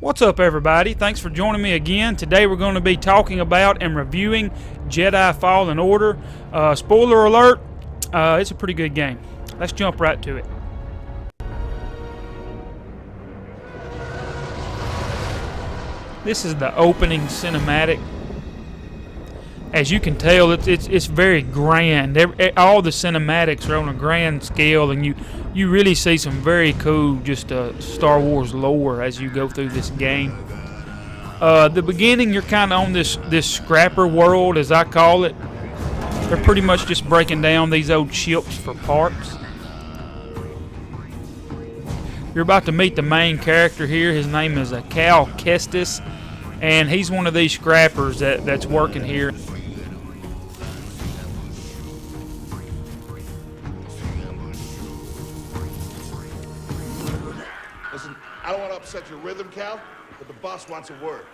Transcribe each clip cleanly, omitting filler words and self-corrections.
What's up, everybody? Thanks for joining me again. Today we're going to be talking about and reviewing Jedi Fallen Order. Spoiler alert, it's a pretty good game. Let's jump right to it. This is the opening cinematic. As you can tell, it's very grand. All the cinematics are on a grand scale, and you really see some very cool Star Wars lore as you go through this game. The beginning, you're kind of on this scrapper world, as I call it. They're pretty much just breaking down these old ships for parts. You're about to meet the main character here. His name is Cal Kestis, and he's one of these scrappers that's working here. Listen, I don't want to upset your rhythm, Cal, but the boss wants a word.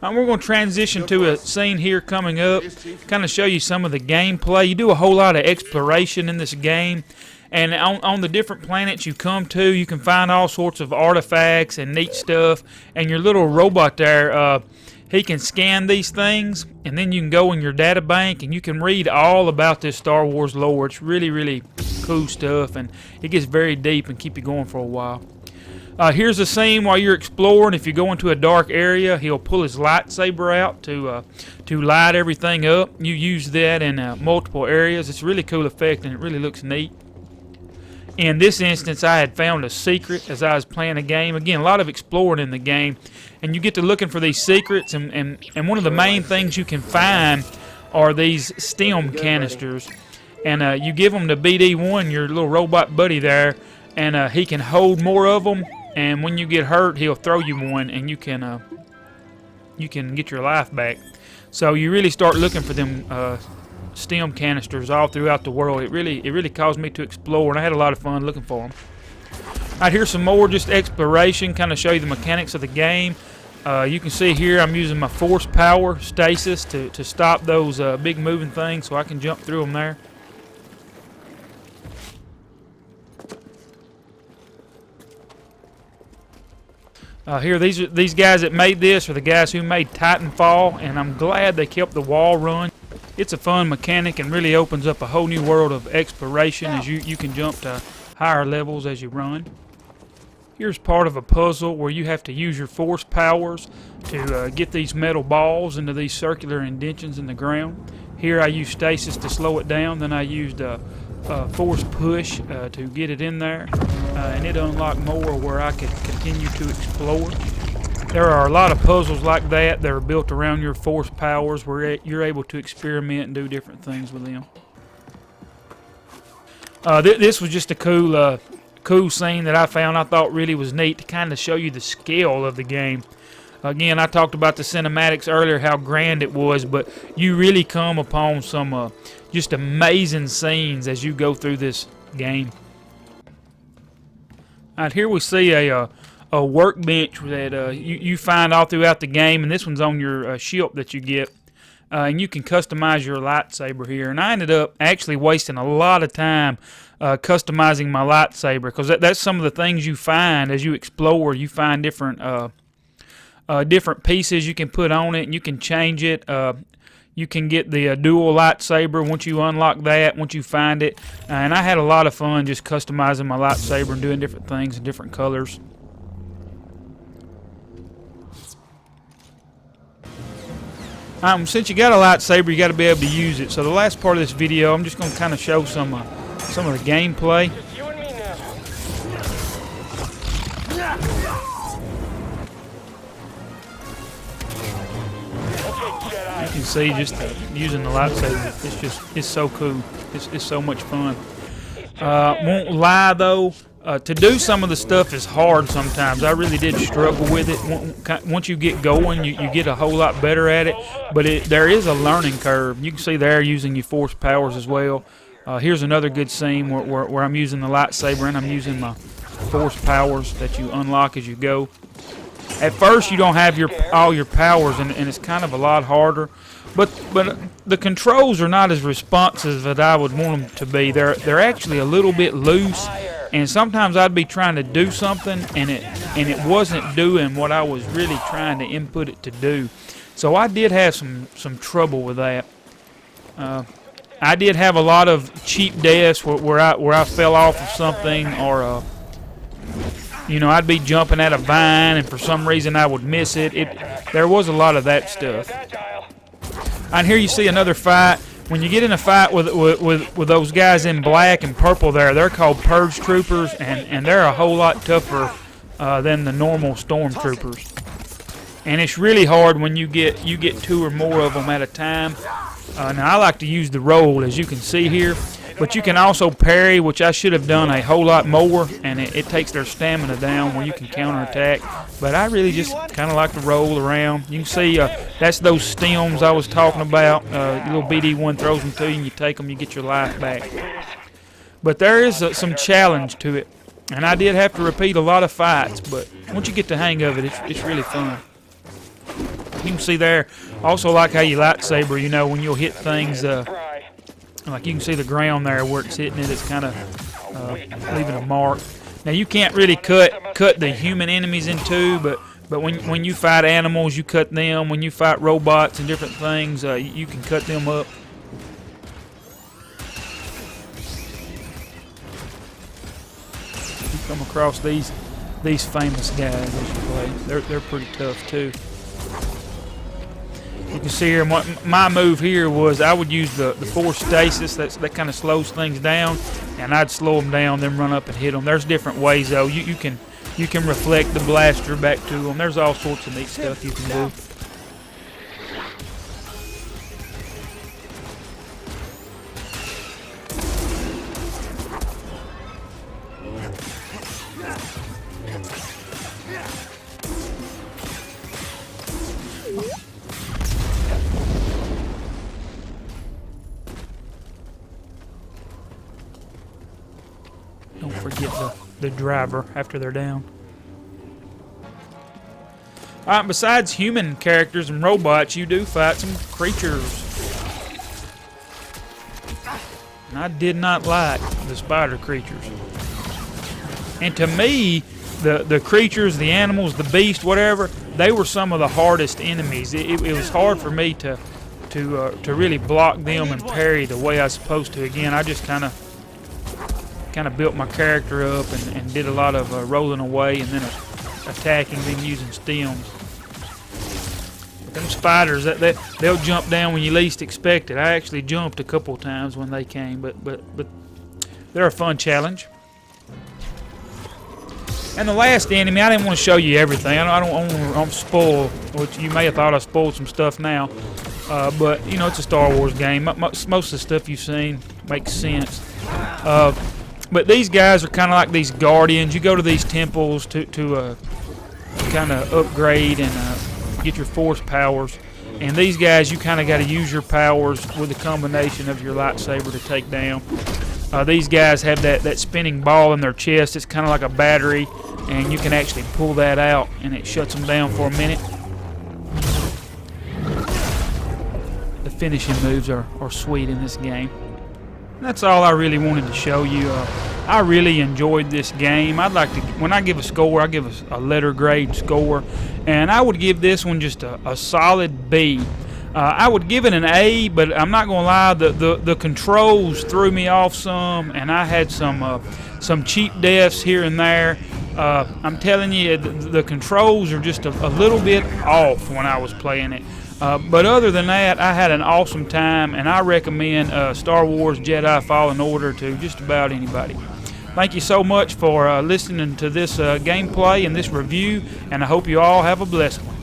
We're going to transition to a scene here coming up, kind of show you some of the gameplay. You do a whole lot of exploration in this game, and on the different planets you come to, you can find all sorts of artifacts and neat stuff, and your little robot there, he can scan these things, and then you can go in your data bank and you can read all about this Star Wars lore. It's really, really cool stuff, and it gets very deep and keep you going for a while. Here's a scene while you're exploring. If you go into a dark area, he'll pull his lightsaber out to light everything up. You use that in multiple areas. It's a really cool effect, and it really looks neat. In this instance, I had found a secret as I was playing the game. Again, a lot of exploring in the game, and you get to looking for these secrets, and one of the main things you can find are these stem canisters. And you give them to BD1, your little robot buddy there, and he can hold more of them. And when you get hurt, he'll throw you one, and you can get your life back. So you really start looking for them stem canisters all throughout the world. It really caused me to explore, and I had a lot of fun looking for them. Alright, here's some more just exploration, kind of show you the mechanics of the game. You can see here I'm using my force power stasis to stop those big moving things, so I can jump through them there. Here, these guys that made this are the guys who made Titanfall, and I'm glad they kept the wall run. It's a fun mechanic and really opens up a whole new world of exploration as you can jump to higher levels as you run. Here's part of a puzzle where you have to use your force powers to get these metal balls into these circular indentions in the ground. Here I used stasis to slow it down, then I used force push to get it in there, and it unlocked more where I could continue to explore. There are a lot of puzzles like that that are built around your force powers where you're able to experiment and do different things with them. This was just a cool scene that I found I thought really was neat to kind of show you the scale of the game. Again, I talked about the cinematics earlier, how grand it was, but you really come upon some just amazing scenes as you go through this game. Alright, here we see a workbench that you find all throughout the game, and this one's on your ship that you get. And you can customize your lightsaber here. And I ended up actually wasting a lot of time customizing my lightsaber, because that's some of the things you find as you explore. You find different pieces you can put on it, and you can change it. You can get the dual lightsaber once you unlock that, once you find it. And I had a lot of fun just customizing my lightsaber and doing different things in different colors. Since you got a lightsaber, you got to be able to use it. So the last part of this video, I'm just going to kind of show some of the gameplay. You can see just using the lightsaber. It's so cool. It's so much fun. Won't lie though. To do some of the stuff is hard sometimes. I really did struggle with it. Once you get going, you get a whole lot better at it. But there is a learning curve. You can see there using your force powers as well. Here's another good scene where I'm using the lightsaber and I'm using my force powers that you unlock as you go. At first, you don't have all your powers, and it's kind of a lot harder. But the controls are not as responsive as I would want them to be. They're actually a little bit loose. and sometimes I'd be trying to do something, and it wasn't doing what I was really trying to input it to do. So I did have some trouble with that. I did have a lot of cheap deaths where I fell off of something, or you know, I'd be jumping at a vine and for some reason I would miss it. There was a lot of that stuff. And here you see another fight. When you get in a fight with those guys in black and purple there, they're called Purge Troopers, and they're a whole lot tougher than the normal Stormtroopers. And it's really hard when you get 2 or more of them at a time. Now I like to use the roll, as you can see here, but you can also parry, which I should have done a whole lot more, and it takes their stamina down where you can counterattack. But I really just kind of like to roll around. You can see that's those stems I was talking about. Little BD1 throws them to you, and you take them, you get your life back. But there is some challenge to it, and I did have to repeat a lot of fights, but once you get the hang of it, it's really fun. You can see there, also like how you lightsaber, you know, when you'll hit things, like you can see the ground there where it's hitting it, it's kind of leaving a mark. Now you can't really cut the human enemies in two, but when you fight animals, you cut them. When you fight robots and different things, you can cut them up. You come across these famous guys as you play. They're pretty tough too. You can see here, my move here was I would use the force stasis. That kind of slows things down, and I'd slow them down, then run up and hit them. There's different ways though. You can reflect the blaster back to them. There's all sorts of neat stuff you can do. Don't forget the driver after they're down. Alright, besides human characters and robots, you do fight some creatures. And I did not like the spider creatures. And to me, the creatures, the animals, the beast, whatever, they were some of the hardest enemies. It was hard for me to really block them and parry the way I was supposed to. Again, I just kind of built my character up and did a lot of rolling away and then attacking, then using stems. But them spiders, they'll jump down when you least expect it. I actually jumped a couple times when they came, but they're a fun challenge. And the last enemy, I didn't want to show you everything. I don't want to spoil, which you may have thought I spoiled some stuff now. But, you know, it's a Star Wars game. Most of the stuff you've seen makes sense. But these guys are kind of like these guardians. You go to these temples to kind of upgrade and get your force powers. And these guys, you kind of got to use your powers with a combination of your lightsaber to take down. These guys have that spinning ball in their chest. It's kind of like a battery, and you can actually pull that out, and it shuts them down for a minute. The finishing moves are sweet in this game. That's all I really wanted to show you. I really enjoyed this game. I'd like to, when I give a score, I give a letter grade score, and I would give this one just a solid B. I would give it an A, but I'm not gonna lie, the controls threw me off some, and I had some cheap deaths here and there. I'm telling you, the controls are just a little bit off when I was playing it. But other than that, I had an awesome time, and I recommend Star Wars Jedi Fallen Order to just about anybody. Thank you so much for listening to this gameplay and this review, and I hope you all have a blessed one.